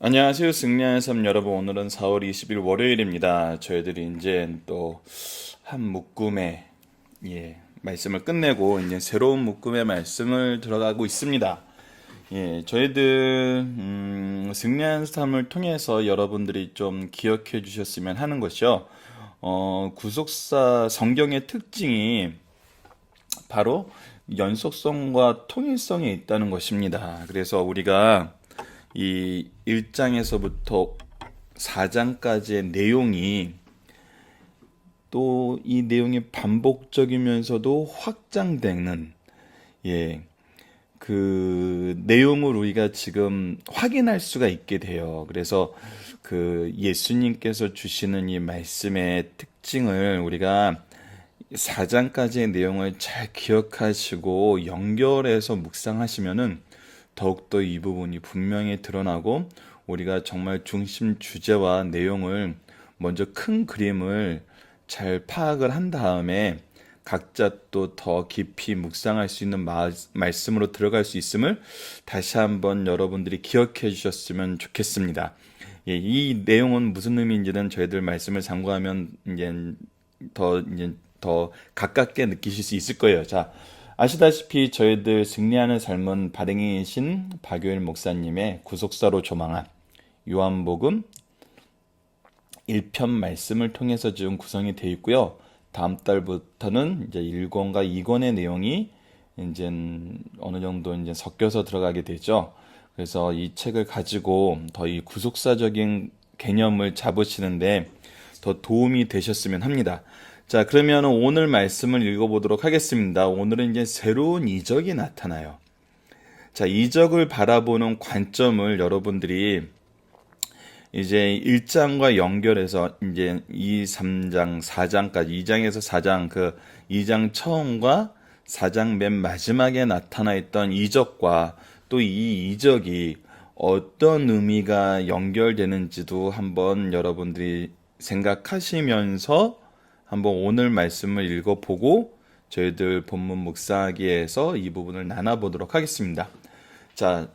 안녕하세요. 승리하는 삶 여러분. 오늘은 4월 20일 월요일입니다. 저희들이 이제 또 한 묶음의 말씀을 끝내고 이제 새로운 묶음의 말씀을 들어가고 있습니다. 저희들 승리하는 삶을 통해서 여러분들이 좀 기억해 주셨으면 하는 것이요. 구속사 성경의 특징이 바로 연속성과 통일성에 있다는 것입니다. 그래서 우리가 이 1장에서부터 4장까지의 내용이 또 이 내용이 반복적이면서도 확장되는 그 내용을 우리가 지금 확인할 수가 있게 돼요. 그래서 그 예수님께서 주시는 이 말씀의 특징을 우리가 4장까지의 내용을 잘 기억하시고 연결해서 묵상하시면은 더욱더 이 부분이 분명히 드러나고 우리가 정말 중심 주제와 내용을 먼저 큰 그림을 잘 파악을 한 다음에 각자 또 더 깊이 묵상할 수 있는 말씀으로 들어갈 수 있음을 다시 한번 여러분들이 기억해 주셨으면 좋겠습니다. 이 내용은 무슨 의미인지는 저희들 말씀을 참고하면 이제 더 가깝게 느끼실 수 있을 거예요. 자, 아시다시피 저희들 승리하는 삶은 발행이신 박요일 목사님의 구속사로 조망한 요한복음 1편 말씀을 통해서 지금 구성이 되어 있고요. 다음 달부터는 이제 1권과 2권의 내용이 이제 어느 정도 이제 섞여서 들어가게 되죠. 그래서 이 책을 가지고 더 이 구속사적인 개념을 잡으시는데 더 도움이 되셨으면 합니다. 자, 그러면 오늘 말씀을 읽어보도록 하겠습니다. 오늘은 이제 새로운 이적이 나타나요. 자, 이적을 바라보는 관점을 여러분들이 이제 1장과 연결해서 이제 2, 3장, 4장까지 2장에서 4장 그 2장 처음과 4장 맨 마지막에 나타나 있던 이적과 또 이 이적이 어떤 의미가 연결되는지도 한번 여러분들이 생각하시면서 한번 오늘 말씀을 읽어보고 저희들 본문 묵상하기에서 이 부분을 나눠보도록 하겠습니다. 자,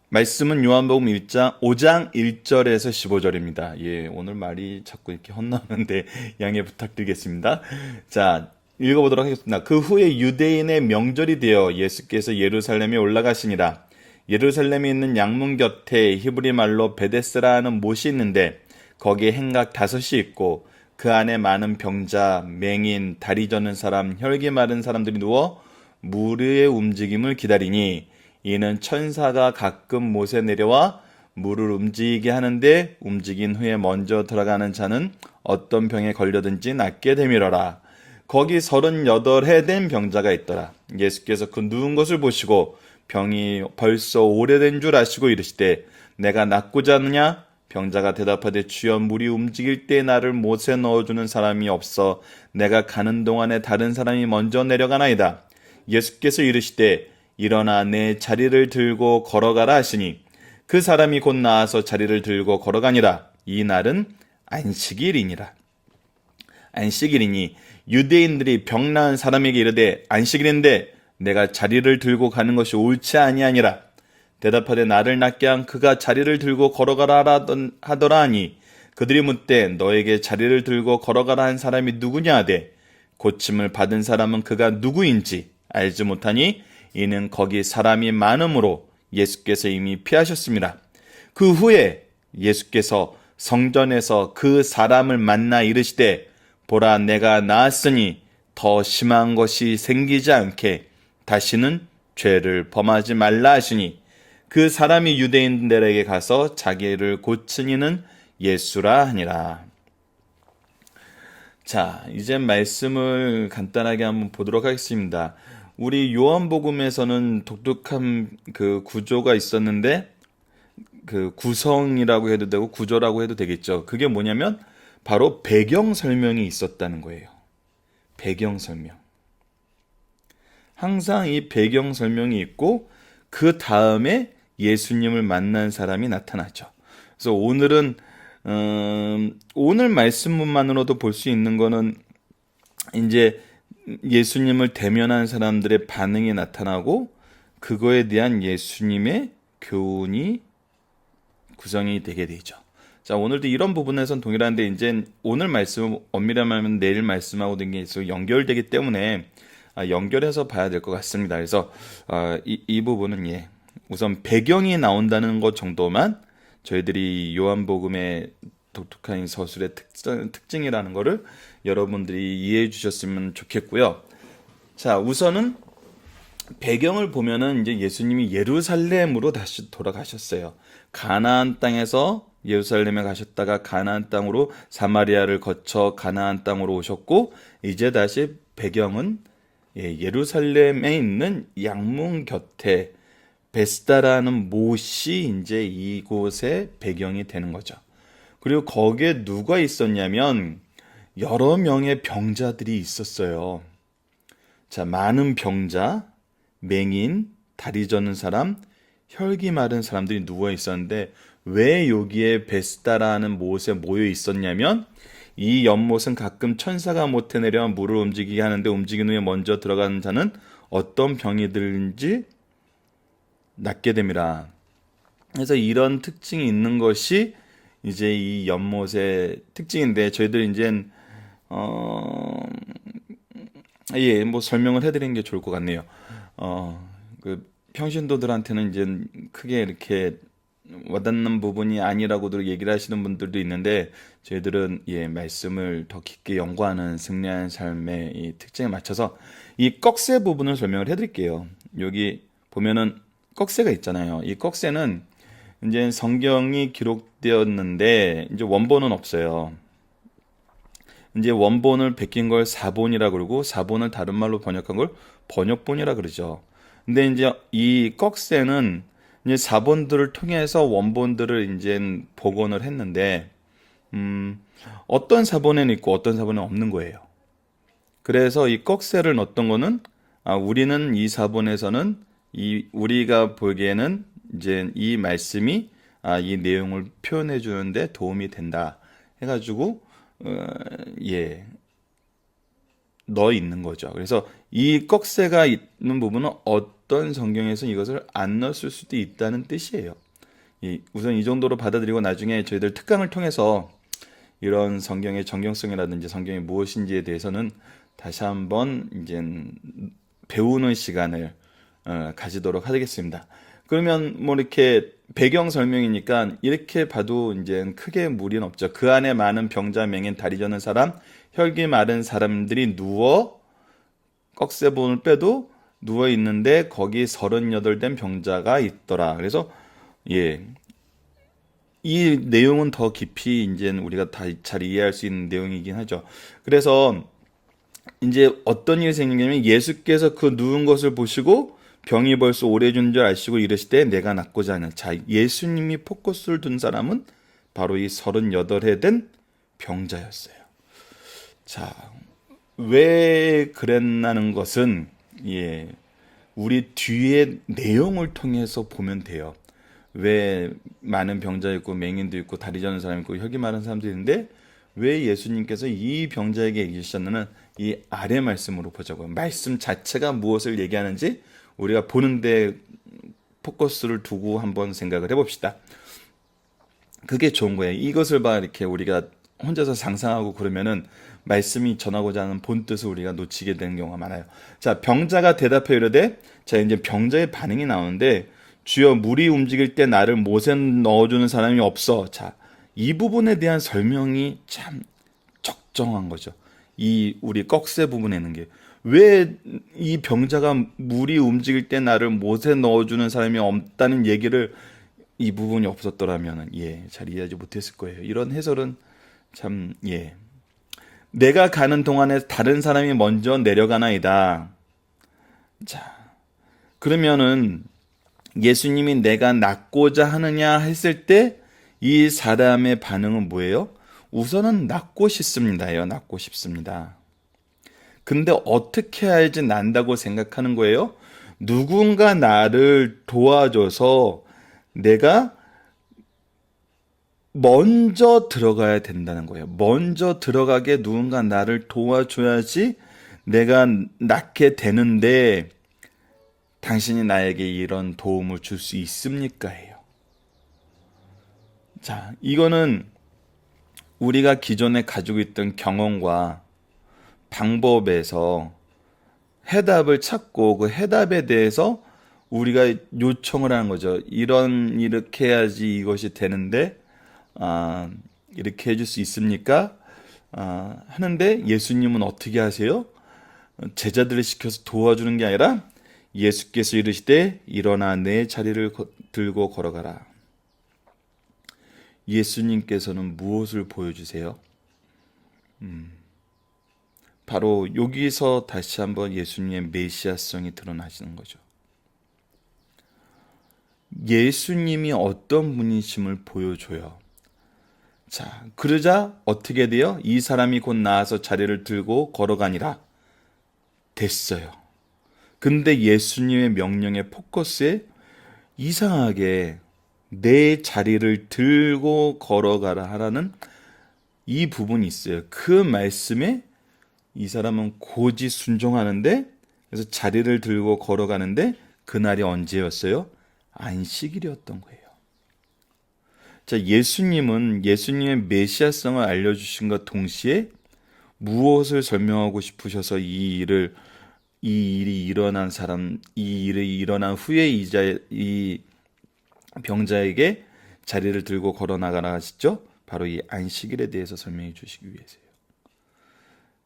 말씀은 요한복음 5장 1절에서 15절입니다. 오늘 말이 자꾸 이렇게 헛나오는데 양해 부탁드리겠습니다. 자, 읽어보도록 하겠습니다. 그 후에 유대인의 명절이 되어 예수께서 예루살렘에 올라가시니라. 예루살렘에 있는 양문 곁에 히브리 말로 베데스라 하는 못이 있는데 거기에 행각 5이 있고 그 안에 많은 병자, 맹인, 다리 저는 사람, 혈기 마른 사람들이 누워 물의 움직임을 기다리니 이는 천사가 가끔 못에 내려와 물을 움직이게 하는데 움직인 후에 먼저 들어가는 자는 어떤 병에 걸려든지 낫게 되밀어라. 거기 38해 된 병자가 있더라. 예수께서 그 누운 것을 보시고 병이 벌써 오래된 줄 아시고 이르시되 내가 낫고자 하느냐? 병자가 대답하되 주여 물이 움직일 때 나를 못에 넣어주는 사람이 없어 내가 가는 동안에 다른 사람이 먼저 내려가나이다. 예수께서 이르시되 일어나 내 자리를 들고 걸어가라 하시니 그 사람이 곧 나아서 자리를 들고 걸어가니라. 이 날은 안식일이니라. 안식일이니 유대인들이 병 나은 사람에게 이르되 안식일인데 내가 자리를 들고 가는 것이 옳지 아니하니라. 대답하되 나를 낫게 한 그가 자리를 들고 걸어가라 하더라 하니 그들이 묻되 너에게 자리를 들고 걸어가라 한 사람이 누구냐 하되 고침을 받은 사람은 그가 누구인지 알지 못하니 이는 거기 사람이 많음으로 예수께서 이미 피하셨습니다. 그 후에 예수께서 성전에서 그 사람을 만나 이르시되 보라 내가 나았으니 더 심한 것이 생기지 않게 다시는 죄를 범하지 말라 하시니 그 사람이 유대인들에게 가서 자기를 고친 이는 예수라 하니라. 자, 이제 말씀을 간단하게 한번 보도록 하겠습니다. 우리 요한복음에서는 독특한 그 구조가 있었는데 그 구성이라고 해도 되고 구조라고 해도 되겠죠. 그게 뭐냐면 바로 배경 설명이 있었다는 거예요. 배경 설명. 항상 이 배경 설명이 있고 그 다음에 예수님을 만난 사람이 나타나죠. 그래서 오늘은 오늘 말씀만으로도 볼 수 있는 거는 이제 예수님을 대면한 사람들의 반응이 나타나고 그거에 대한 예수님의 교훈이 구성이 되게 되죠. 자, 오늘도 이런 부분에선 동일한데 이제 오늘 말씀 엄밀하면 내일 말씀하고 된 게 있어 연결되기 때문에 연결해서 봐야 될 것 같습니다. 그래서 이 부분은 우선 배경이 나온다는 것 정도만 저희들이 요한복음의 독특한 서술의 특징이라는 거를 여러분들이 이해해 주셨으면 좋겠고요. 자, 우선은 배경을 보면은 이제 예수님이 예루살렘으로 다시 돌아가셨어요. 가나안 땅에서 예루살렘에 가셨다가 가나안 땅으로 사마리아를 거쳐 가나안 땅으로 오셨고, 이제 다시 배경은 예루살렘에 있는 양문 곁에 베스다라는 못이 이제 이곳의 배경이 되는 거죠. 그리고 거기에 누가 있었냐면 여러 명의 병자들이 있었어요. 자, 많은 병자, 맹인, 다리 저는 사람, 혈기 마른 사람들이 누워 있었는데 왜 여기에 베스다라는 못에 모여 있었냐면 이 연못은 가끔 천사가 못해 내려 물을 움직이게 하는데 움직인 후에 먼저 들어가는 자는 어떤 병이 들는지 낫게 됨이라. 그래서 이런 특징이 있는 것이 이제 이 연못의 특징인데 저희들 이제 뭐 설명을 해드리는 게 좋을 것 같네요. 그 평신도들한테는 이제 크게 이렇게 와닿는 부분이 아니라고도 얘기를 하시는 분들도 있는데 저희들은 말씀을 더 깊게 연구하는 승리한 삶의 이 특징에 맞춰서 이 꺽쇠 부분을 설명을 해드릴게요. 여기 보면은 꺽쇠가 있잖아요. 이 꺽쇠는 이제 성경이 기록되었는데 이제 원본은 없어요. 이제 원본을 베낀 걸 사본이라 그러고 사본을 다른 말로 번역한 걸 번역본이라 그러죠. 근데 이제 이 꺽쇠는 이제 사본들을 통해서 원본들을 이제 복원을 했는데 어떤 사본에는 있고 어떤 사본에는 없는 거예요. 그래서 이 꺽쇠를 넣었던 거는 우리는 이 사본에서는 우리가 보기에는 이제 이 말씀이 이 내용을 표현해 주는데 도움이 된다 해가지고 넣어 있는 거죠. 그래서 이 꺽쇠가 있는 부분은 어떤 성경에서 이것을 안 넣었을 수도 있다는 뜻이에요. 우선 이 정도로 받아들이고 나중에 저희들 특강을 통해서 이런 성경의 정경성이라든지 성경이 무엇인지에 대해서는 다시 한번 이제 배우는 시간을 가지도록 하겠습니다. 그러면 뭐 이렇게 배경 설명이니까 이렇게 봐도 이제 크게 무리는 없죠. 그 안에 많은 병자, 맹인, 다리 저는 사람, 혈기 마른 사람들이 꺽쇠본을 빼도 누워 있는데 거기 38된 병자가 있더라. 그래서 이 내용은 더 깊이 이제 우리가 다 잘 이해할 수 있는 내용이긴 하죠. 그래서 이제 어떤 일이 생기냐면 예수께서 그 누운 것을 보시고 병이 벌써 오래준 줄 아시고 이르시되 내가 낫고자 하는. 자, 예수님이 포커스를 둔 사람은 바로 이 38해 된 병자였어요. 자, 왜 그랬나는 것은 우리 뒤에 내용을 통해서 보면 돼요. 왜 많은 병자 있고 맹인도 있고 다리 저는 사람 있고 혈기 마른 사람도 있는데 왜 예수님께서 이 병자에게 얘기하셨느냐는 이 아래 말씀으로 보자고요. 말씀 자체가 무엇을 얘기하는지 우리가 보는데 포커스를 두고 한번 생각을 해봅시다. 그게 좋은 거예요. 이것을 이렇게 우리가 혼자서 상상하고 그러면은 말씀이 전하고자 하는 본뜻을 우리가 놓치게 되는 경우가 많아요. 자, 병자가 대답해 이르되, 자, 이제 병자의 반응이 나오는데, 주여 물이 움직일 때 나를 못에 넣어주는 사람이 없어. 자, 이 부분에 대한 설명이 참 적정한 거죠. 우리 꺽쇠 부분에 있는 게. 왜 이 병자가 물이 움직일 때 나를 못에 넣어주는 사람이 없다는 얘기를 이 부분이 없었더라면 잘 이해하지 못했을 거예요. 이런 해설은 참 내가 가는 동안에 다른 사람이 먼저 내려가나이다. 자, 그러면은 예수님이 내가 낫고자 하느냐 했을 때 이 사람의 반응은 뭐예요? 우선은 낫고 싶습니다요. 낫고 싶습니다. 근데 어떻게 해야지 난다고 생각하는 거예요? 누군가 나를 도와줘서 내가 먼저 들어가야 된다는 거예요. 먼저 들어가게 누군가 나를 도와줘야지 내가 낫게 되는데 당신이 나에게 이런 도움을 줄 수 있습니까? 해요. 자, 이거는 우리가 기존에 가지고 있던 경험과 방법에서 해답을 찾고 그 해답에 대해서 우리가 요청을 하는 거죠. 이렇게 해야지 이것이 되는데, 이렇게 해줄 수 있습니까? 하는데 예수님은 어떻게 하세요? 제자들을 시켜서 도와주는 게 아니라 예수께서 이르시되 일어나 내 자리를 들고 걸어가라. 예수님께서는 무엇을 보여주세요? 바로 여기서 다시 한번 예수님의 메시아성이 드러나시는 거죠. 예수님이 어떤 분이심을 보여줘요. 자, 그러자 어떻게 돼요? 이 사람이 곧 나아서 자리를 들고 걸어가니라. 됐어요. 근데 예수님의 명령의 포커스에 이상하게 내 자리를 들고 걸어가라 하라는 이 부분이 있어요. 그 말씀에 이 사람은 고지 순종하는데, 그래서 자리를 들고 걸어가는데 그날이 언제였어요? 안식일이었던 거예요. 자, 예수님은 예수님의 메시아성을 알려주신과 동시에 무엇을 설명하고 싶으셔서 이 일이 일어난 사람, 이 일이 일어난 후에 이 병자에게 자리를 들고 걸어 나가라 하시죠? 바로 이 안식일에 대해서 설명해 주시기 위해서요.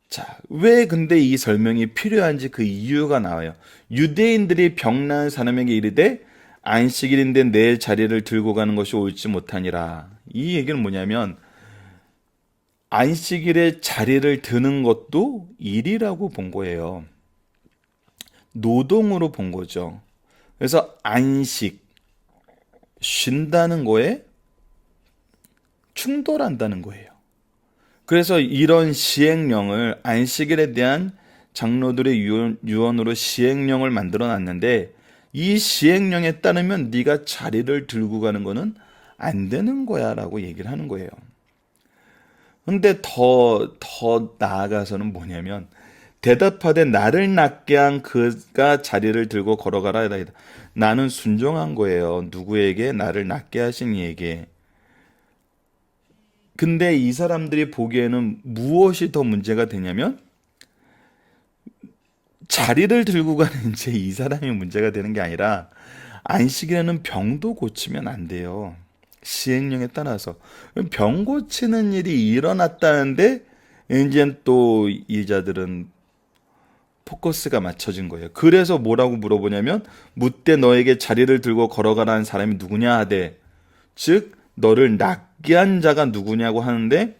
자, 왜 근데 이 설명이 필요한지 그 이유가 나와요. 유대인들이 병 나은 사람에게 이르되 안식일인데 내 자리를 들고 가는 것이 옳지 못하니라. 이 얘기는 뭐냐면 안식일에 자리를 드는 것도 일이라고 본 거예요. 노동으로 본 거죠. 그래서 안식, 쉰다는 거에 충돌한다는 거예요. 그래서 이런 시행령을 안식일에 대한 장로들의 유언으로 시행령을 만들어 놨는데, 이 시행령에 따르면 네가 자리를 들고 가는 거는 안 되는 거야 라고 얘기를 하는 거예요. 근데 더 나아가서는 뭐냐면, 대답하되 나를 낫게 한 그가 자리를 들고 걸어가라. 나는 순종한 거예요. 누구에게? 나를 낫게 하신 이에게. 근데 이 사람들이 보기에는 무엇이 더 문제가 되냐면, 자리를 들고 가는 이제 이 사람이 문제가 되는 게 아니라, 안식일에는 병도 고치면 안 돼요. 시행령에 따라서. 병 고치는 일이 일어났다는데, 이제 또 이 자들은 포커스가 맞춰진 거예요. 그래서 뭐라고 물어보냐면, 묻되 너에게 자리를 들고 걸어가라는 사람이 누구냐 하되, 즉 너를 낫게 한 자가 누구냐고 하는데,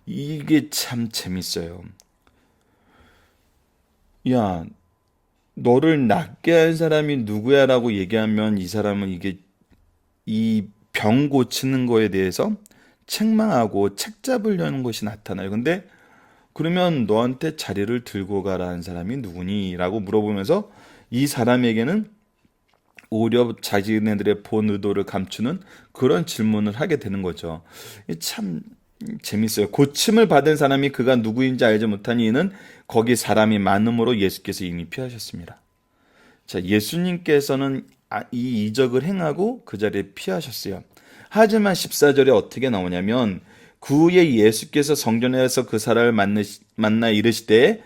이게 참 재밌어요. 야, 너를 낫게 한 사람이 누구야 라고 얘기하면 이 사람은 이 병 고치는 거에 대해서 책망하고 책 잡으려는 것이 나타나요. 근데 그러면 너한테 자리를 들고 가라는 사람이 누구니? 라고 물어보면서 이 사람에게는 오히려 자기네들의 본 의도를 감추는 그런 질문을 하게 되는 거죠. 참 재밌어요. 고침을 받은 사람이 그가 누구인지 알지 못한 이는 거기 사람이 많음으로 예수께서 이미 피하셨습니다. 자, 예수님께서는 이 이적을 행하고 그 자리에 피하셨어요. 하지만 14절에 어떻게 나오냐면, 그 후에 예수께서 성전에서 그 사람을 만나 이르시되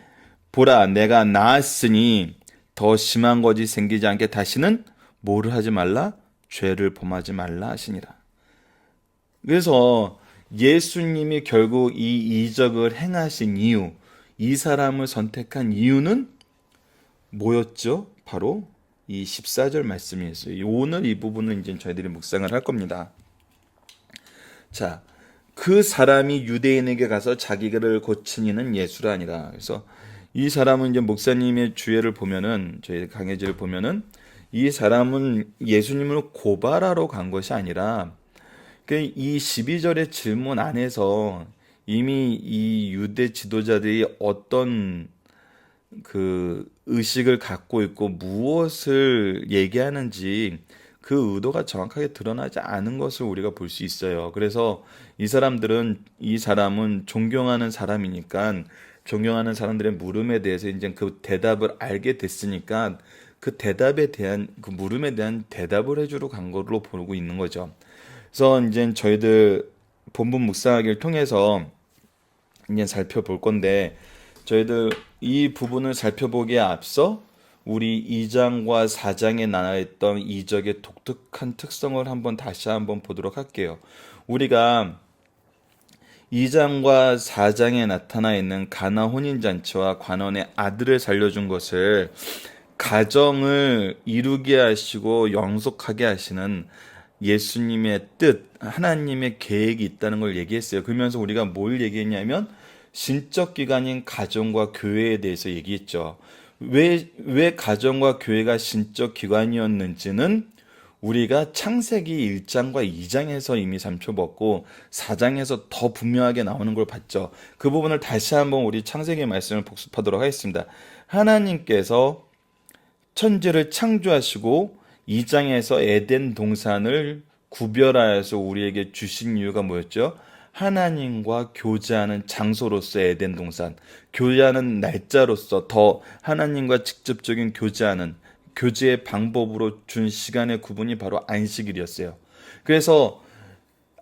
보라 내가 나았으니 더 심한 것이 생기지 않게 다시는 뭐를 하지 말라? 죄를 범하지 말라 하시니라. 그래서 예수님이 결국 이 이적을 행하신 이유, 이 사람을 선택한 이유는 뭐였죠? 바로 이 14절 말씀이었어요. 오늘 이 부분은 이제 저희들이 묵상을 할 겁니다. 자, 그 사람이 유대인에게 가서 자기를 고친 이는 예수라 아니라. 그래서 이 사람은 이제 목사님의 주예를 보면은, 저희 강해지를 보면은, 이 사람은 예수님을 고발하러 간 것이 아니라, 이 12절의 질문 안에서 이미 이 유대 지도자들이 어떤 그 의식을 갖고 있고 무엇을 얘기하는지 그 의도가 정확하게 드러나지 않은 것을 우리가 볼 수 있어요. 그래서 이 사람은 존경하는 사람이니까 존경하는 사람들의 물음에 대해서 이제 그 대답을 알게 됐으니까 그 대답에 대한 그 물음에 대한 대답을 해주러 간 걸로 보고 있는 거죠. 그래서 이제 저희들 본문 묵상하기를 통해서 이제 살펴볼 건데, 저희들 이 부분을 살펴보기에 앞서 우리 2장과 4장에 나와있던 이적의 독특한 특성을 다시 한번 보도록 할게요. 우리가 2장과 4장에 나타나 있는 가나 혼인잔치와 관원의 아들을 살려준 것을 가정을 이루게 하시고 영속하게 하시는 예수님의 뜻, 하나님의 계획이 있다는 걸 얘기했어요. 그러면서 우리가 뭘 얘기했냐면 신적 기관인 가정과 교회에 대해서 얘기했죠. 왜 가정과 교회가 신적 기관이었는지는 우리가 창세기 1장과 2장에서 이미 살펴봤고 4장에서 더 분명하게 나오는 걸 봤죠. 그 부분을 다시 한번 우리 창세기 말씀을 복습하도록 하겠습니다. 하나님께서 천지를 창조하시고 2장에서 에덴 동산을 구별하여서 우리에게 주신 이유가 뭐였죠? 하나님과 교제하는 장소로서 에덴 동산, 교제하는 날짜로서 더 하나님과 직접적인 교제의 방법으로 준 시간의 구분이 바로 안식일이었어요. 그래서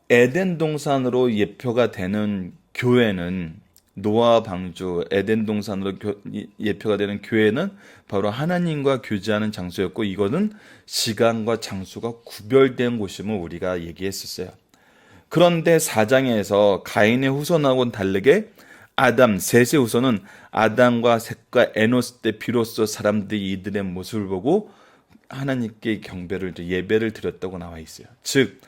에덴 동산으로 예표가 되는 교회는 노아 방주, 에덴 동산으로 예표가 되는 교회는 바로 하나님과 교제하는 장소였고, 이거는 시간과 장소가 구별된 곳임을 우리가 얘기했었어요. 그런데 4장에서 가인의 후손하고는 다르게 셋의 후손은 아담과 셋과 에노스 때 비로소 사람들이 이들의 모습을 보고 하나님께 예배를 드렸다고 나와 있어요. 즉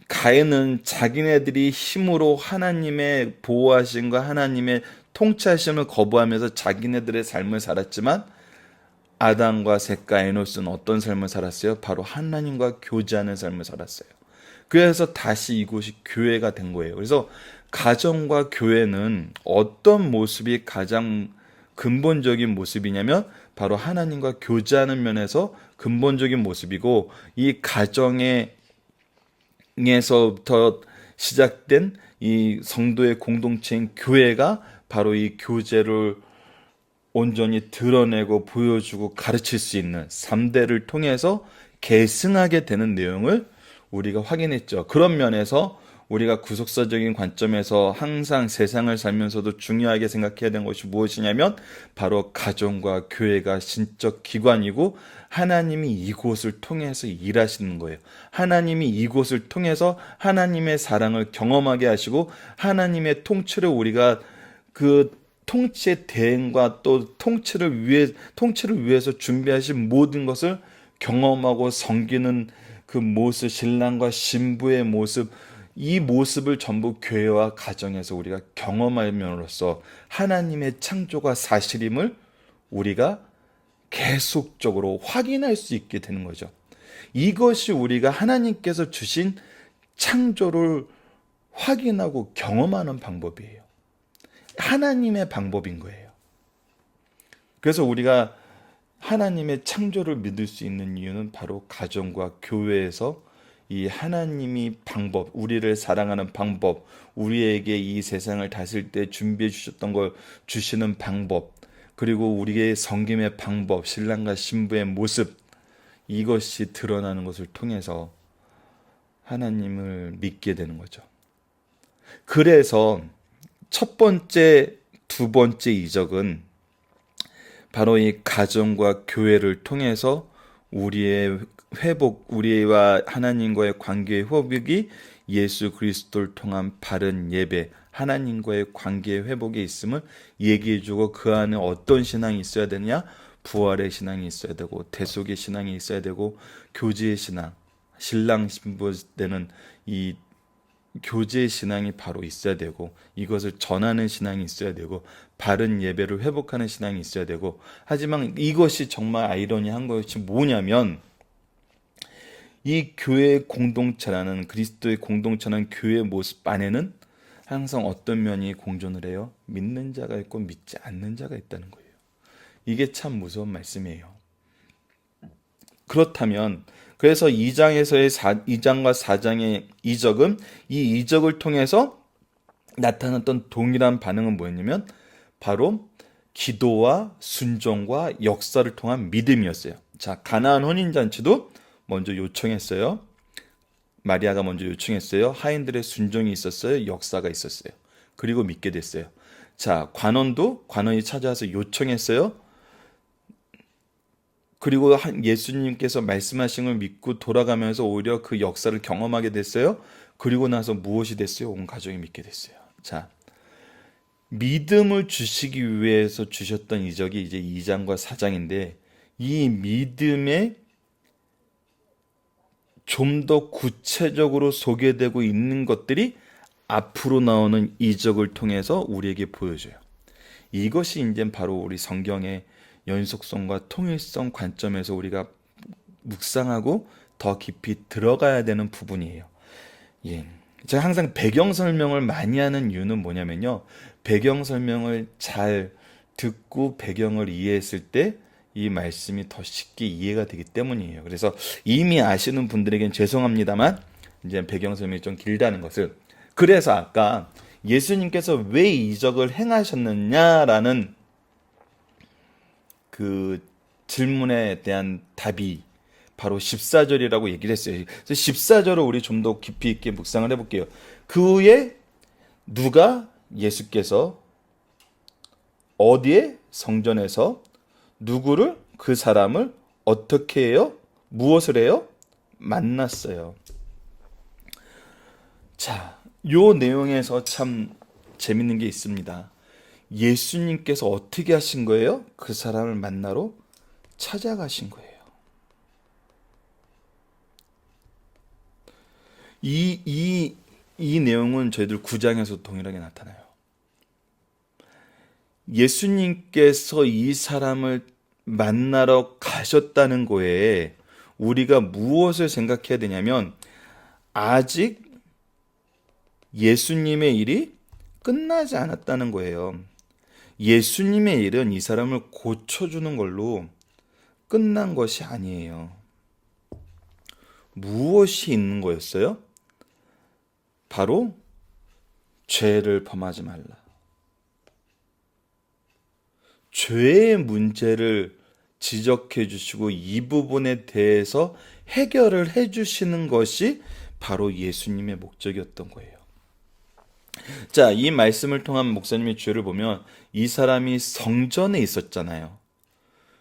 가인은 자기네들이 힘으로 하나님의 보호하심과 하나님의 통치하심을 거부하면서 자기네들의 삶을 살았지만, 아담과 셋과 에노스는 어떤 삶을 살았어요? 바로 하나님과 교제하는 삶을 살았어요. 그래서 다시 이곳이 교회가 된 거예요. 그래서 가정과 교회는 어떤 모습이 가장 근본적인 모습이냐면 바로 하나님과 교제하는 면에서 근본적인 모습이고, 이 가정에서부터 시작된 이 성도의 공동체인 교회가 바로 이 교제를 온전히 드러내고 보여주고 가르칠 수 있는 3대를 통해서 계승하게 되는 내용을 우리가 확인했죠. 그런 면에서 우리가 구속사적인 관점에서 항상 세상을 살면서도 중요하게 생각해야 되는 것이 무엇이냐면 바로 가정과 교회가 신적 기관이고, 하나님이 이곳을 통해서 일하시는 거예요. 하나님이 이곳을 통해서 하나님의 사랑을 경험하게 하시고, 하나님의 통치를 우리가 그 통치의 대행과 또 통치를 위해서 준비하신 모든 것을 경험하고 섬기는 그 모습, 신랑과 신부의 모습, 이 모습을 전부 교회와 가정에서 우리가 경험함으로써 하나님의 창조가 사실임을 우리가 계속적으로 확인할 수 있게 되는 거죠. 이것이 우리가 하나님께서 주신 창조를 확인하고 경험하는 방법이에요. 하나님의 방법인 거예요. 그래서 우리가 하나님의 창조를 믿을 수 있는 이유는 바로 가정과 교회에서 이 하나님이 우리를 사랑하는 방법, 우리에게 이 세상을 다스릴 때 준비해 주셨던 걸 주시는 방법, 그리고 우리의 섬김의 방법, 신랑과 신부의 모습, 이것이 드러나는 것을 통해서 하나님을 믿게 되는 거죠. 그래서 첫 번째, 두 번째 이적은 바로 이 가정과 교회를 통해서 우리의 회복, 우리와 하나님과의 관계의 회복이 예수 그리스도를 통한 바른 예배, 하나님과의 관계의 회복에 있음을 얘기해주고, 그 안에 어떤 신앙이 있어야 되냐? 부활의 신앙이 있어야 되고, 대속의 신앙이 있어야 되고, 교제의 신앙, 신랑 신부 되는 이 교제의 신앙이 바로 있어야 되고, 이것을 전하는 신앙이 있어야 되고, 바른 예배를 회복하는 신앙이 있어야 되고, 하지만 이것이 정말 아이러니한 것이 뭐냐면, 이 교회의 공동체라는, 그리스도의 공동체라는 교회의 모습 안에는 항상 어떤 면이 공존을 해요? 믿는 자가 있고 믿지 않는 자가 있다는 거예요. 이게 참 무서운 말씀이에요. 그렇다면 그래서 2장과 4장의 이적은, 이 이적을 통해서 나타났던 동일한 반응은 뭐였냐면 바로 기도와 순종과 역사를 통한 믿음이었어요. 자, 가나안 혼인잔치도 먼저 요청했어요. 마리아가 먼저 요청했어요. 하인들의 순종이 있었어요. 역사가 있었어요. 그리고 믿게 됐어요. 자, 관원이 찾아와서 요청했어요. 그리고 예수님께서 말씀하신 걸 믿고 돌아가면서 오히려 그 역사를 경험하게 됐어요. 그리고 나서 무엇이 됐어요? 온 가족이 믿게 됐어요. 자, 믿음을 주시기 위해서 주셨던 이적이 이제 2장과 4장인데 이 믿음에 좀 더 구체적으로 소개되고 있는 것들이 앞으로 나오는 이적을 통해서 우리에게 보여줘요. 이것이 이제 바로 우리 성경의 연속성과 통일성 관점에서 우리가 묵상하고 더 깊이 들어가야 되는 부분이에요. 예. 제가 항상 배경 설명을 많이 하는 이유는 뭐냐면요. 배경 설명을 잘 듣고 배경을 이해했을 때 이 말씀이 더 쉽게 이해가 되기 때문이에요. 그래서 이미 아시는 분들에겐 죄송합니다만 이제 배경 설명이 좀 길다는 것을. 그래서 아까 예수님께서 왜 이적을 행하셨느냐라는 그 질문에 대한 답이 바로 14절이라고 얘기를 했어요. 그래서 14절을 우리 좀 더 깊이 있게 묵상을 해볼게요. 그 후에 누가 예수께서 어디에 성전에서 누구를 그 사람을 어떻게 해요? 무엇을 해요? 만났어요. 자, 요 내용에서 참 재밌는 게 있습니다. 예수님께서 어떻게 하신 거예요? 그 사람을 만나러 찾아가신 거예요. 이 내용은 저희들 9장에서 동일하게 나타나요. 예수님께서 이 사람을 만나러 가셨다는 거에 우리가 무엇을 생각해야 되냐면 아직 예수님의 일이 끝나지 않았다는 거예요. 예수님의 일은 이 사람을 고쳐주는 걸로 끝난 것이 아니에요. 무엇이 있는 거였어요? 바로 죄를 범하지 말라. 죄의 문제를 지적해 주시고 이 부분에 대해서 해결을 해 주시는 것이 바로 예수님의 목적이었던 거예요. 자, 이 말씀을 통한 목사님의 주제를 보면 이 사람이 성전에 있었잖아요.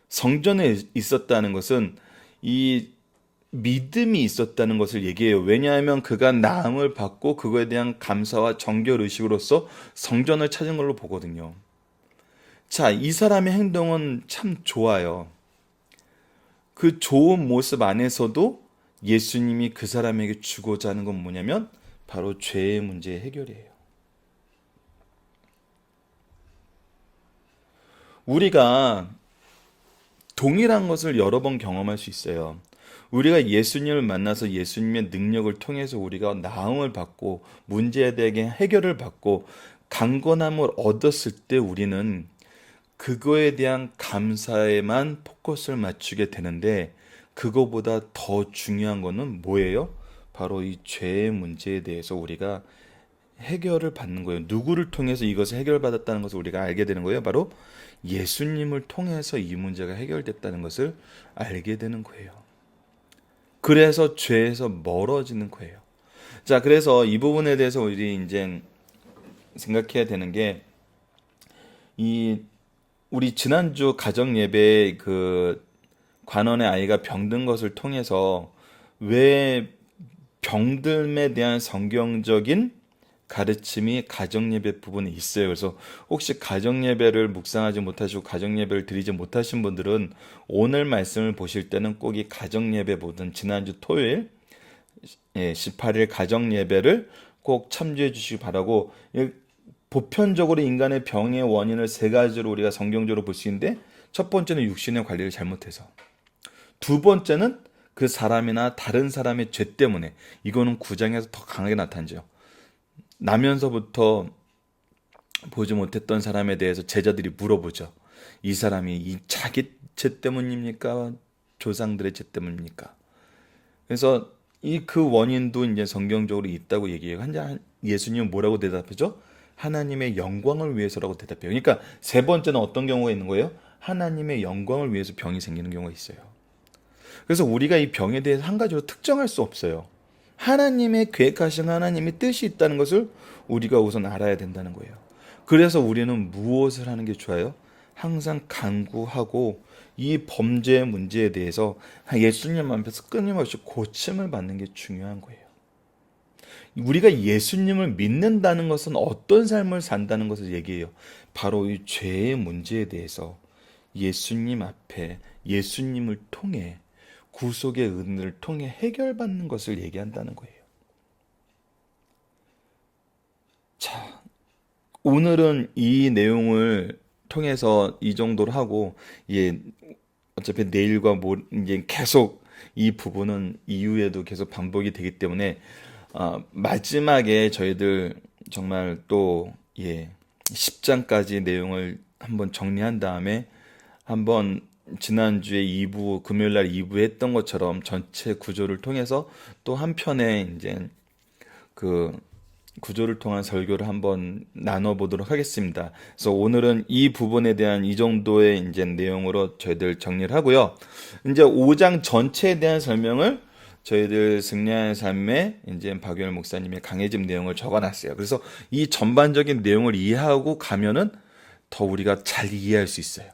성전에 있었다는 것은 이 믿음이 있었다는 것을 얘기해요. 왜냐하면 그가 나음을 받고 그거에 대한 감사와 정결의식으로서 성전을 찾은 걸로 보거든요. 자, 이 사람의 행동은 참 좋아요. 그 좋은 모습 안에서도 예수님이 그 사람에게 주고자 하는 건 뭐냐면 바로 죄의 문제의 해결이에요. 우리가 동일한 것을 여러 번 경험할 수 있어요. 우리가 예수님을 만나서 예수님의 능력을 통해서 우리가 나음을 받고 문제에 대해 해결을 받고 강건함을 얻었을 때 우리는 그거에 대한 감사에만 포커스를 맞추게 되는데 그거보다 더 중요한 거는 뭐예요? 바로 이 죄의 문제에 대해서 우리가 해결을 받는 거예요. 누구를 통해서 이것을 해결받았다는 것을 우리가 알게 되는 거예요. 바로 예수님을 통해서 이 문제가 해결됐다는 것을 알게 되는 거예요. 그래서 죄에서 멀어지는 거예요. 자, 그래서 이 부분에 대해서 우리 이제 생각해야 되는 게 우리 지난주 가정 예배 그 관원의 아이가 병든 것을 통해서 왜 병듦에 대한 성경적인 가르침이 가정 예배 부분에 있어요. 그래서 혹시 가정 예배를 묵상하지 못하시고 가정 예배를 드리지 못하신 분들은 오늘 말씀을 보실 때는 꼭 이 가정 예배 보든 지난주 토요일 18일 가정 예배를 꼭 참조해 주시기 바라고. 보편적으로 인간의 병의 원인을 세 가지로 우리가 성경적으로 볼 수 있는데 첫 번째는 육신의 관리를 잘못해서, 두 번째는 그 사람이나 다른 사람의 죄 때문에, 이거는 9장에서 더 강하게 나타나죠. 나면서부터 보지 못했던 사람에 대해서 제자들이 물어보죠. 이 사람이 이 자기 죄 때문입니까? 조상들의 죄 때문입니까? 그래서 그 원인도 이제 성경적으로 있다고 얘기해요. 예수님은 뭐라고 대답하죠? 하나님의 영광을 위해서라고 대답해요. 그러니까 세 번째는 어떤 경우가 있는 거예요? 하나님의 영광을 위해서 병이 생기는 경우가 있어요. 그래서 우리가 이 병에 대해서 한 가지로 특정할 수 없어요. 하나님의 계획하신 하나님의 뜻이 있다는 것을 우리가 우선 알아야 된다는 거예요. 그래서 우리는 무엇을 하는 게 좋아요? 항상 간구하고 이 범죄의 문제에 대해서 예수님 앞에서 끊임없이 고침을 받는 게 중요한 거예요. 우리가 예수님을 믿는다는 것은 어떤 삶을 산다는 것을 얘기해요. 바로 이 죄의 문제에 대해서 예수님 앞에 예수님을 통해 구속의 은혜를 통해 해결받는 것을 얘기한다는 거예요. 자, 오늘은 이 내용을 통해서 이 정도로 하고, 예, 어차피 내일과 이제 계속 이 부분은 이후에도 계속 반복이 되기 때문에 마지막에 저희들 정말 또 10장까지 내용을 한번 정리한 다음에 한번 지난주에 2부 금요일 날 2부 했던 것처럼 전체 구조를 통해서 또 한편에 이제 그 구조를 통한 설교를 한번 나눠보도록 하겠습니다. 그래서 오늘은 이 부분에 대한 이 정도의 이제 내용으로 저희들 정리를 하고요. 이제 5장 전체에 대한 설명을 저희들 승리하는 삶에 이제 박윤열 목사님의 강해짐 내용을 적어놨어요. 그래서 이 전반적인 내용을 이해하고 가면은 더 우리가 잘 이해할 수 있어요.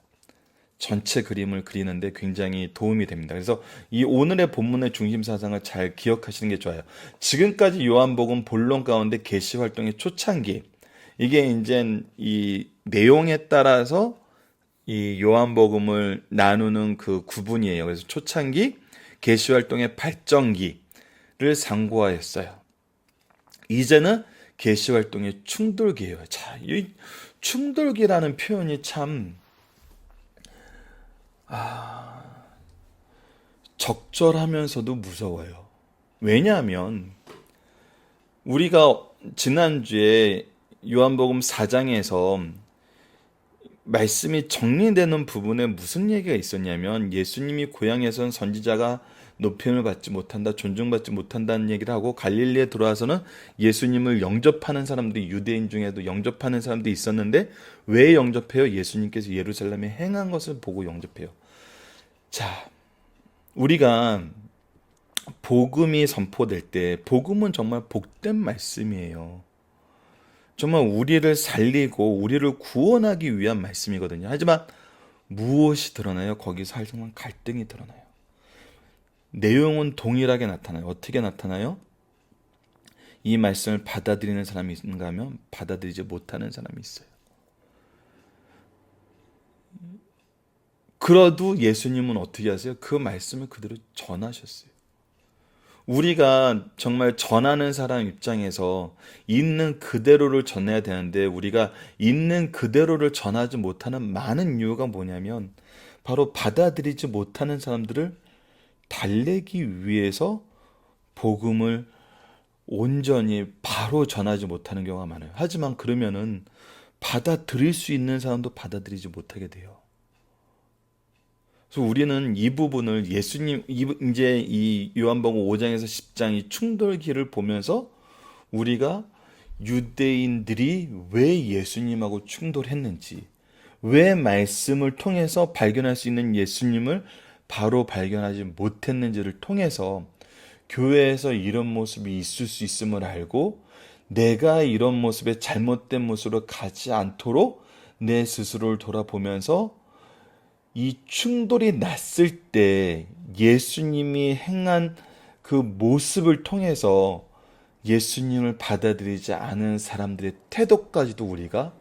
전체 그림을 그리는데 굉장히 도움이 됩니다. 그래서 이 오늘의 본문의 중심 사상을 잘 기억하시는 게 좋아요. 지금까지 요한복음 본론 가운데 계시 활동의 초창기, 이게 이제 이 내용에 따라서 이 요한복음을 나누는 그 구분이에요. 그래서 초창기, 계시 활동의 발전기를 상고하였어요. 이제는 계시 활동의 충돌기예요. 자, 이 충돌기라는 표현이 참 적절하면서도 무서워요. 왜냐하면 우리가 지난주에 요한복음 4장에서 말씀이 정리되는 부분에 무슨 얘기가 있었냐면, 예수님이 고향에선 선지자가 높임을 받지 못한다, 존중받지 못한다는 얘기를 하고, 갈릴리에 들어와서는 예수님을 영접하는 사람들이, 유대인 중에도 영접하는 사람들이 있었는데 왜 영접해요? 예수님께서 예루살렘에 행한 것을 보고 영접해요. 자, 우리가 복음이 선포될 때, 복음은 정말 복된 말씀이에요. 정말 우리를 살리고 우리를 구원하기 위한 말씀이거든요. 하지만 무엇이 드러나요? 거기서 하지만 갈등이 드러나요. 내용은 동일하게 나타나요. 어떻게 나타나요? 이 말씀을 받아들이는 사람이 있는가 하면 받아들이지 못하는 사람이 있어요. 그래도 예수님은 어떻게 하세요? 그 말씀을 그대로 전하셨어요. 우리가 정말 전하는 사람 입장에서 있는 그대로를 전해야 되는데, 우리가 있는 그대로를 전하지 못하는 많은 이유가 뭐냐면, 바로 받아들이지 못하는 사람들을 달래기 위해서 복음을 온전히 바로 전하지 못하는 경우가 많아요. 하지만 그러면은 받아들일 수 있는 사람도 받아들이지 못하게 돼요. 그래서 우리는 이 부분을 예수님, 이제 이 요한복음 5장에서 10장 이 충돌기를 보면서 우리가 유대인들이 왜 예수님하고 충돌했는지, 왜 말씀을 통해서 발견할 수 있는 예수님을 바로 발견하지 못했는지를 통해서 교회에서 이런 모습이 있을 수 있음을 알고, 내가 이런 모습에 잘못된 모습으로 가지 않도록 내 스스로를 돌아보면서 이 충돌이 났을 때 예수님이 행한 그 모습을 통해서 예수님을 받아들이지 않은 사람들의 태도까지도 우리가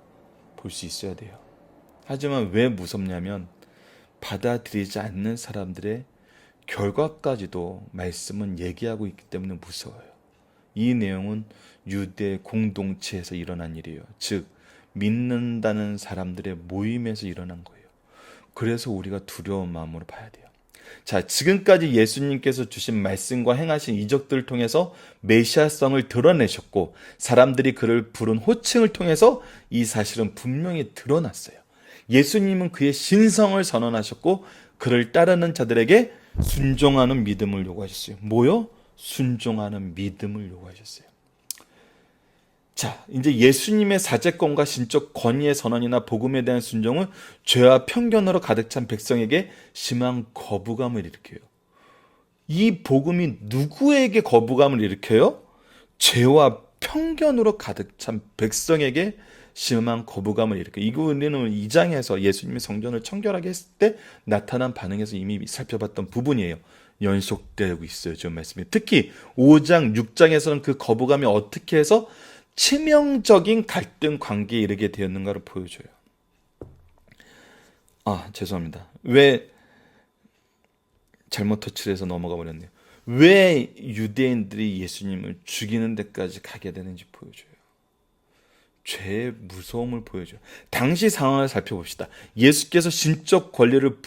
볼 수 있어야 돼요. 하지만 왜 무섭냐면, 받아들이지 않는 사람들의 결과까지도 말씀은 얘기하고 있기 때문에 무서워요. 이 내용은 유대 공동체에서 일어난 일이에요. 즉, 믿는다는 사람들의 모임에서 일어난 거예요. 그래서 우리가 두려운 마음으로 봐야 돼요. 자, 지금까지 예수님께서 주신 말씀과 행하신 이적들을 통해서 메시아성을 드러내셨고, 사람들이 그를 부른 호칭을 통해서 이 사실은 분명히 드러났어요. 예수님은 그의 신성을 선언하셨고, 그를 따르는 자들에게 순종하는 믿음을 요구하셨어요. 뭐요? 순종하는 믿음을 요구하셨어요. 자, 이제 예수님의 사제권과 신적 권위의 선언이나 복음에 대한 순종은 죄와 편견으로 가득 찬 백성에게 심한 거부감을 일으켜요. 이 복음이 누구에게 거부감을 일으켜요? 죄와 편견으로 가득 찬 백성에게 심한 거부감을 일으켜요. 이거 우리는 2장에서 예수님이 성전을 청결하게 했을 때 나타난 반응에서 이미 살펴봤던 부분이에요. 연속되고 있어요. 지금 말씀이. 특히 5장, 6장에서는 그 거부감이 어떻게 해서 치명적인 갈등 관계에 이르게 되었는가를 보여줘요. 죄송합니다. 왜 잘못 터치를 해서 넘어가 버렸네요. 왜 유대인들이 예수님을 죽이는 데까지 가게 되는지 보여줘요. 죄의 무서움을 보여줘요. 당시 상황을 살펴봅시다. 예수께서 신적 권리를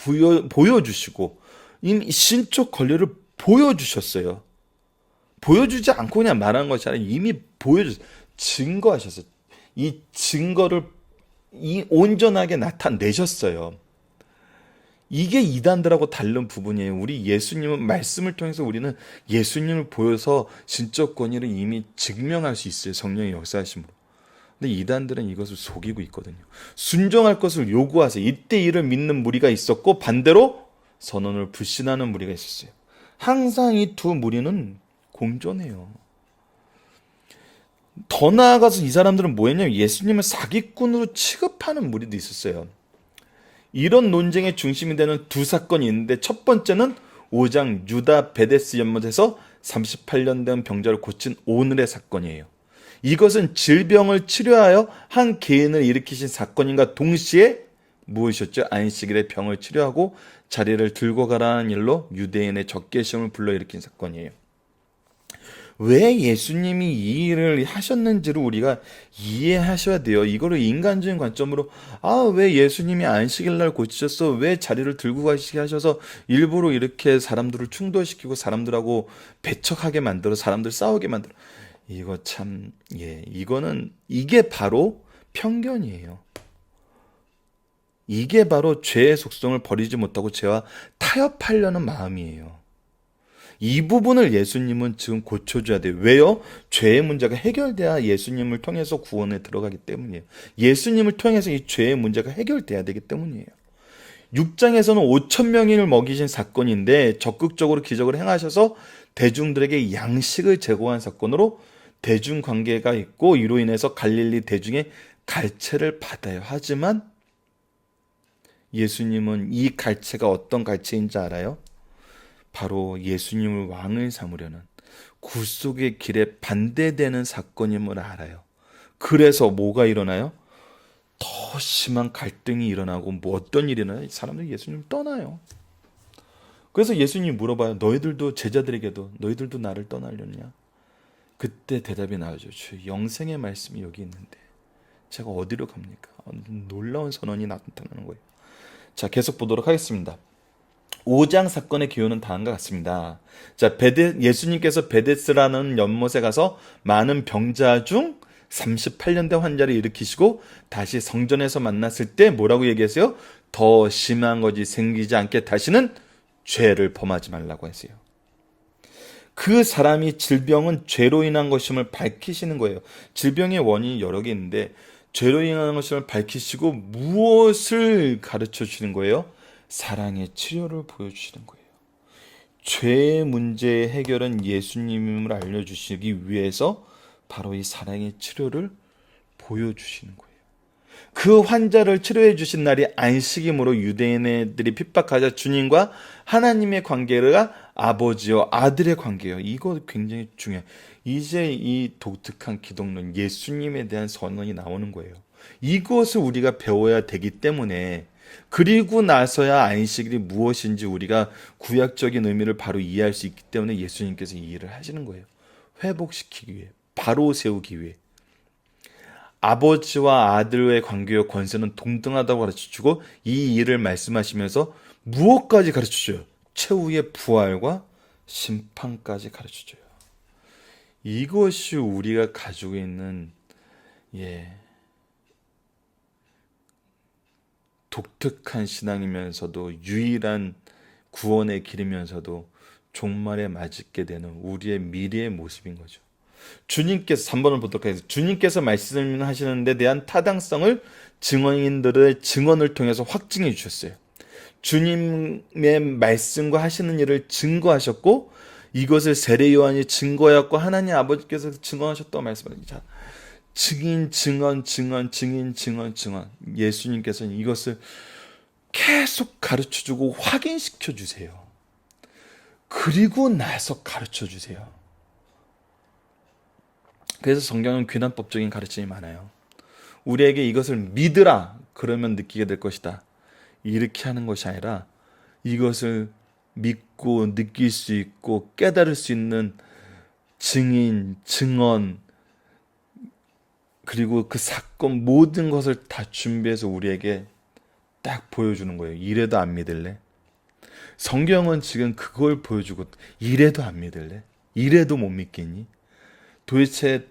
보여주시고 이미 신적 권리를 보여주셨어요. 보여주지 않고 그냥 말한 것이 아니라 이미 증거하셨어요. 이 증거를 온전하게 나타내셨어요. 이게 이단들하고 다른 부분이에요. 우리 예수님은 말씀을 통해서 우리는 예수님을 보여서 신적 권위를 이미 증명할 수 있어요. 성령의 역사하심으로. 근데 이단들은 이것을 속이고 있거든요. 순종할 것을 요구하세요. 이때 이를 믿는 무리가 있었고 반대로 선언을 불신하는 무리가 있었어요. 항상 이 두 무리는 공존해요. 더 나아가서 이 사람들은 뭐였냐면 예수님을 사기꾼으로 취급하는 무리도 있었어요. 이런 논쟁의 중심이 되는 두 사건이 있는데 첫 번째는 5장 유다 베데스 연못에서 38년 된 병자를 고친 오늘의 사건이에요. 이것은 질병을 치료하여 한 개인을 일으키신 사건인가 동시에 무엇이었죠? 안식일에 병을 치료하고 자리를 들고 가라는 일로 유대인의 적개심을 불러일으킨 사건이에요. 왜 예수님이 이 일을 하셨는지를 우리가 이해하셔야 돼요. 이거를 인간적인 관점으로 왜 예수님이 안식일 날 고치셨어? 왜 자리를 들고 가시게 하셔서 일부러 이렇게 사람들을 충돌시키고 사람들하고 배척하게 만들어 사람들 싸우게 만들어. 이거 참 이게 바로 편견이에요. 이게 바로 죄의 속성을 버리지 못하고 죄와 타협하려는 마음이에요. 이 부분을 예수님은 지금 고쳐줘야 돼요. 왜요? 죄의 문제가 해결돼야 예수님을 통해서 구원에 들어가기 때문이에요. 예수님을 통해서 이 죄의 문제가 해결돼야 되기 때문이에요. 6장에서는 5천 명을 먹이신 사건인데 적극적으로 기적을 행하셔서 대중들에게 양식을 제공한 사건으로 대중관계가 있고 이로 인해서 갈릴리 대중의 갈채를 받아요. 하지만 예수님은 이 갈채가 어떤 갈채인지 알아요? 바로 예수님을 왕을 삼으려는 굴속의 길에 반대되는 사건임을 알아요. 그래서 뭐가 일어나요? 더 심한 갈등이 일어나고 어떤 일이 일어나요? 사람들이 예수님을 떠나요. 그래서 예수님이 물어봐요. 너희들도 제자들에게도 너희들도 나를 떠나려냐? 그때 대답이 나오죠. 영생의 말씀이 여기 있는데 제가 어디로 갑니까? 놀라운 선언이 나타나는 거예요. 자, 계속 보도록 하겠습니다. 5장 사건의 기호는 다음과 같습니다. 자, 예수님께서 베데스라는 연못에 가서 많은 병자 중 38년 된 환자를 일으키시고 다시 성전에서 만났을 때 뭐라고 얘기하세요? 더 심한 것이 생기지 않게 다시는 죄를 범하지 말라고 하세요. 그 사람이 질병은 죄로 인한 것임을 밝히시는 거예요. 질병의 원인이 여러 개 있는데 죄로 인한 것임을 밝히시고 무엇을 가르쳐 주시는 거예요? 사랑의 치료를 보여주시는 거예요. 죄의 문제의 해결은 예수님임을 알려주시기 위해서 바로 이 사랑의 치료를 보여주시는 거예요. 그 환자를 치료해 주신 날이 안식이므로 유대인들이 핍박하자 주님과 하나님의 관계가 아버지와 아들의 관계예요. 이거 굉장히 중요해요. 이제 이 독특한 기독론, 예수님에 대한 선언이 나오는 거예요. 이것을 우리가 배워야 되기 때문에 그리고 나서야 안식일이 무엇인지 우리가 구약적인 의미를 바로 이해할 수 있기 때문에 예수님께서 이 일을 하시는 거예요. 회복시키기 위해, 바로 세우기 위해. 아버지와 아들의 관계와 권세는 동등하다고 가르쳐주고 이 일을 말씀하시면서 무엇까지 가르쳐줘요? 최후의 부활과 심판까지 가르쳐줘요. 이것이 우리가 가지고 있는 독특한 신앙이면서도 유일한 구원의 길이면서도 종말에 맞게 되는 우리의 미래의 모습인 거죠. 주님께서 3번을 보도록 하겠습니다. 주님께서 말씀하시는 데 대한 타당성을 증언인들의 증언을 통해서 확증해 주셨어요. 주님의 말씀과 하시는 일을 증거하셨고 이것을 세례 요한이 증거하였고 하나님 아버지께서 증언하셨다고 말씀하십니다. 증인, 증언, 증언, 증인, 증언, 증언. 예수님께서는 이것을 계속 가르쳐주고 확인시켜 주세요. 그리고 나서 가르쳐 주세요. 그래서 성경은 귀납법적인 가르침이 많아요. 우리에게 이것을 믿으라 그러면 느끼게 될 것이다. 이렇게 하는 것이 아니라 이것을 믿고 느낄 수 있고 깨달을 수 있는 증인, 증언, 그리고 그 사건 모든 것을 다 준비해서 우리에게 딱 보여주는 거예요. 이래도 안 믿을래? 성경은 지금 그걸 보여주고 이래도 안 믿을래? 이래도 못 믿겠니? 도대체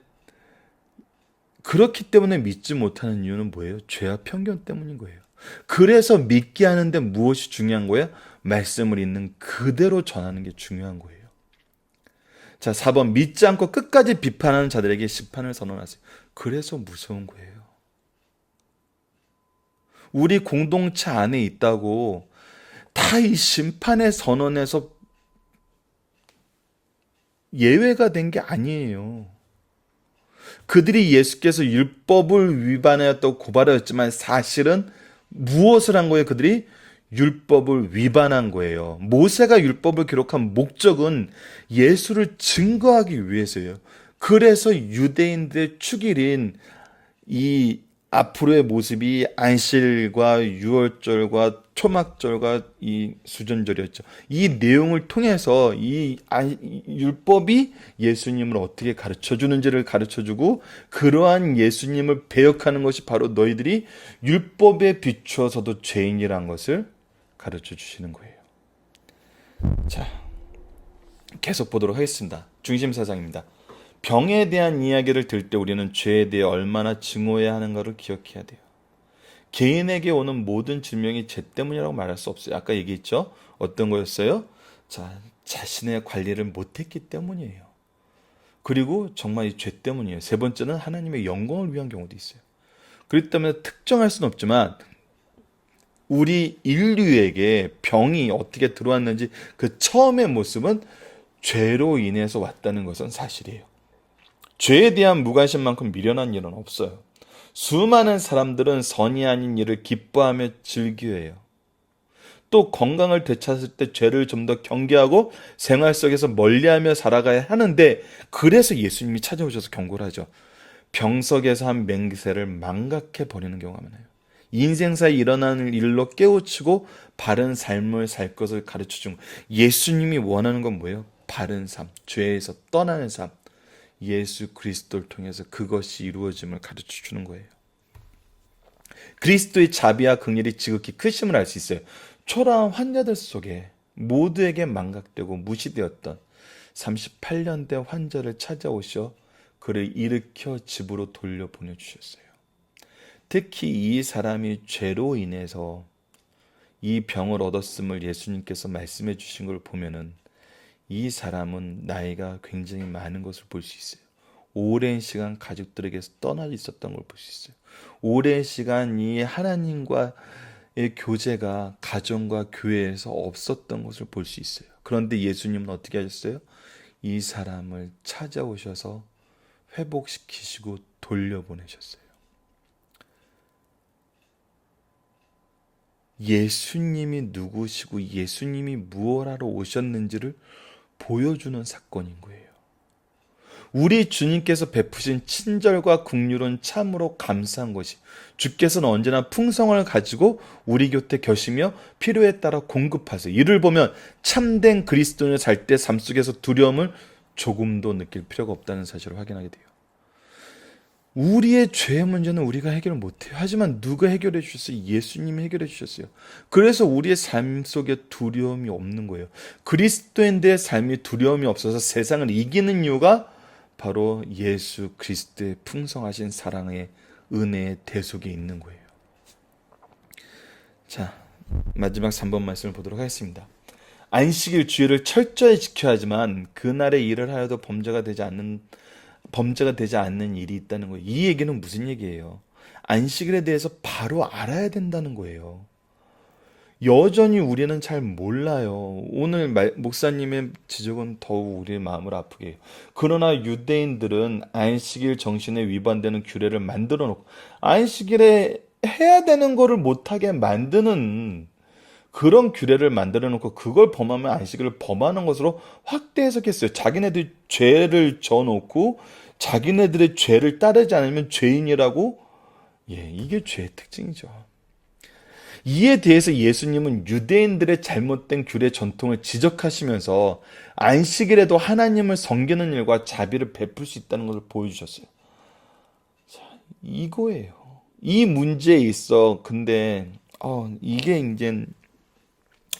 그렇기 때문에 믿지 못하는 이유는 뭐예요? 죄와 편견 때문인 거예요. 그래서 믿게 하는데 무엇이 중요한 거예요? 말씀을 있는 그대로 전하는 게 중요한 거예요. 자, 4번 믿지 않고 끝까지 비판하는 자들에게 심판을 선언하세요. 그래서 무서운 거예요. 우리 공동체 안에 있다고 다 이 심판의 선언에서 예외가 된 게 아니에요. 그들이 예수께서 율법을 위반하였다고 고발하였지만 사실은 무엇을 한 거예요? 그들이 율법을 위반한 거예요. 모세가 율법을 기록한 목적은 예수를 증거하기 위해서예요. 그래서 유대인들의 축일인 이 앞으로의 모습이 안식일과 유월절과 초막절과 이 수전절이었죠. 이 내용을 통해서 이 율법이 예수님을 어떻게 가르쳐 주는지를 가르쳐 주고 그러한 예수님을 배역하는 것이 바로 너희들이 율법에 비추어서도 죄인이란 것을 가르쳐 주시는 거예요. 자, 계속 보도록 하겠습니다. 중심사상입니다. 병에 대한 이야기를 들 때 우리는 죄에 대해 얼마나 증오해야 하는가를 기억해야 돼요. 개인에게 오는 모든 질병이 죄 때문이라고 말할 수 없어요. 아까 얘기했죠? 어떤 거였어요? 자, 자신의 관리를 못했기 때문이에요. 그리고 정말 이 죄 때문이에요. 세 번째는 하나님의 영광을 위한 경우도 있어요. 그렇기 때문에 특정할 수는 없지만 우리 인류에게 병이 어떻게 들어왔는지 그 처음의 모습은 죄로 인해서 왔다는 것은 사실이에요. 죄에 대한 무관심만큼 미련한 일은 없어요. 수많은 사람들은 선이 아닌 일을 기뻐하며 즐겨해요. 또 건강을 되찾을 때 죄를 좀 더 경계하고 생활 속에서 멀리하며 살아가야 하는데 그래서 예수님이 찾아오셔서 경고를 하죠. 병석에서 한 맹세를 망각해 버리는 경우가 많아요. 인생사에 일어나는 일로 깨우치고 바른 삶을 살 것을 가르쳐준 예수님이 원하는 건 뭐예요? 바른 삶, 죄에서 떠나는 삶. 예수 그리스도를 통해서 그것이 이루어짐을 가르쳐 주는 거예요. 그리스도의 자비와 긍휼이 지극히 크심을 알 수 있어요. 초라한 환자들 속에 모두에게 망각되고 무시되었던 38년대 환자를 찾아오셔 그를 일으켜 집으로 돌려보내주셨어요. 특히 이 사람이 죄로 인해서 이 병을 얻었음을 예수님께서 말씀해 주신 걸 보면은 이 사람은 나이가 굉장히 많은 것을 볼 수 있어요. 오랜 시간 가족들에게서 떠나 있었던 걸 볼 수 있어요. 오랜 시간 이 하나님과의 교제가 가정과 교회에서 없었던 것을 볼 수 있어요. 그런데 예수님은 어떻게 하셨어요? 이 사람을 찾아오셔서 회복시키시고 돌려보내셨어요. 예수님이 누구시고 예수님이 무엇 하러 오셨는지를 보여주는 사건인 거예요. 우리 주님께서 베푸신 친절과 긍휼은 참으로 감사한 것이 주께서는 언제나 풍성을 가지고 우리 곁에 계시며 필요에 따라 공급하세요. 이를 보면 참된 그리스도인을 살 때 삶 속에서 두려움을 조금도 느낄 필요가 없다는 사실을 확인하게 돼요. 우리의 죄의 문제는 우리가 해결을 못해요. 하지만 누가 해결해 주셨어요? 예수님이 해결해 주셨어요. 그래서 우리의 삶 속에 두려움이 없는 거예요. 그리스도인들의 삶이 두려움이 없어서 세상을 이기는 이유가 바로 예수 그리스도의 풍성하신 사랑의 은혜의 대속에 있는 거예요. 자, 마지막 3번 말씀을 보도록 하겠습니다. 안식일 주일을 철저히 지켜야 하지만 그날의 일을 하여도 범죄가 되지 않는 일이 있다는 거예요. 이 얘기는 무슨 얘기예요? 안식일에 대해서 바로 알아야 된다는 거예요. 여전히 우리는 잘 몰라요. 오늘 목사님의 지적은 더욱 우리의 마음을 아프게 해요. 그러나 유대인들은 안식일 정신에 위반되는 규례를 만들어 놓고 안식일에 해야 되는 거를 못하게 만드는 그런 규례를 만들어 놓고 그걸 범하면 안식일을 범하는 것으로 확대 해석했어요. 자기네들 죄를 져놓고 자기네들의 죄를 따르지 않으면 죄인이라고. 이게 죄의 특징이죠. 이에 대해서 예수님은 유대인들의 잘못된 규례 전통을 지적하시면서 안식일에도 하나님을 섬기는 일과 자비를 베풀 수 있다는 것을 보여주셨어요. 자, 이거예요. 이 문제에 있어. 근데 이게 이제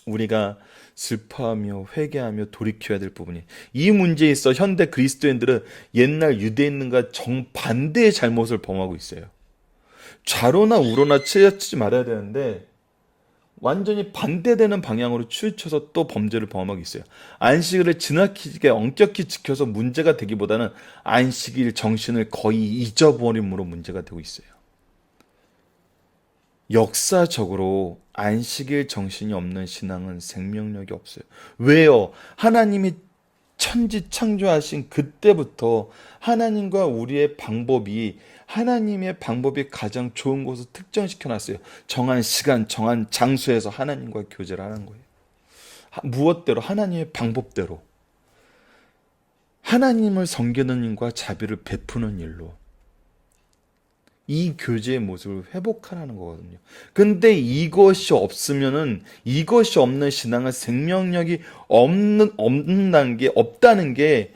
우리가 슬퍼하며 회개하며 돌이켜야 될 부분이, 이 문제에 있어 현대 그리스도인들은 옛날 유대인들과 정반대의 잘못을 범하고 있어요. 좌로나 우로나 치우치지 말아야 되는데 완전히 반대되는 방향으로 치우쳐서 또 범죄를 범하고 있어요. 안식일을 지나치게 엄격히 지켜서 문제가 되기보다는 안식일 정신을 거의 잊어버림으로 문제가 되고 있어요. 역사적으로 안식일 정신이 없는 신앙은 생명력이 없어요. 왜요? 하나님이 천지 창조하신 그때부터 하나님과 우리의 방법이, 하나님의 방법이 가장 좋은 곳을 특정시켜 놨어요. 정한 시간, 정한 장소에서 하나님과 교제를 하는 거예요. 무엇대로? 하나님의 방법대로. 하나님을 섬기는 일과 자비를 베푸는 일로 이 교제의 모습을 회복하라는 거거든요. 근데 이것이 없으면은, 이것이 없는 신앙은 생명력이 없다는 게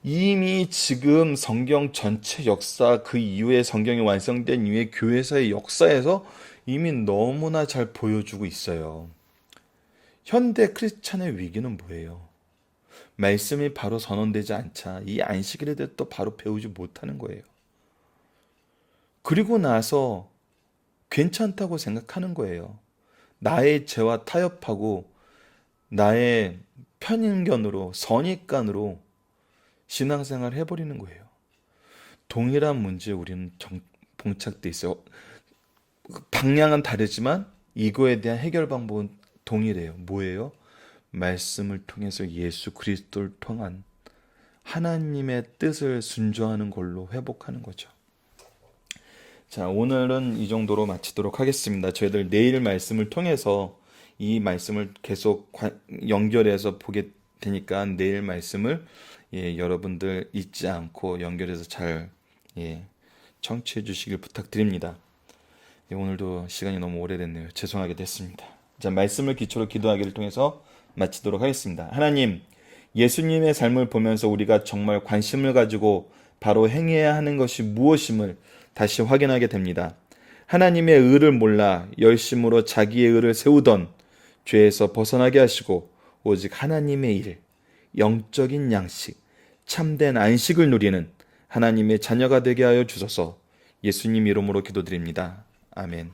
이미 지금 성경 전체 역사, 그 이후에 성경이 완성된 이후에 교회사의 역사에서 이미 너무나 잘 보여주고 있어요. 현대 크리스찬의 위기는 뭐예요? 말씀이 바로 선언되지 않자 이 안식일에 대해 또 바로 배우지 못하는 거예요. 그리고 나서 괜찮다고 생각하는 거예요. 나의 죄와 타협하고 나의 편견으로, 선입관으로 신앙생활을 해버리는 거예요. 동일한 문제에 우리는 봉착돼 있어요. 방향은 다르지만 이거에 대한 해결 방법은 동일해요. 뭐예요? 말씀을 통해서 예수 그리스도를 통한 하나님의 뜻을 순종하는 걸로 회복하는 거죠. 자, 오늘은 이 정도로 마치도록 하겠습니다. 저희들 내일 말씀을 통해서 이 말씀을 계속 연결해서 보게 되니까 내일 말씀을 여러분들 잊지 않고 연결해서 잘 청취해 주시길 부탁드립니다. 오늘도 시간이 너무 오래됐네요. 죄송하게 됐습니다. 자, 말씀을 기초로 기도하기를 통해서 마치도록 하겠습니다. 하나님, 예수님의 삶을 보면서 우리가 정말 관심을 가지고 바로 행해야 하는 것이 무엇임을 다시 확인하게 됩니다. 하나님의 의를 몰라 열심으로 자기의 의를 세우던 죄에서 벗어나게 하시고 오직 하나님의 일, 영적인 양식, 참된 안식을 누리는 하나님의 자녀가 되게 하여 주소서. 예수님 이름으로 기도드립니다. 아멘.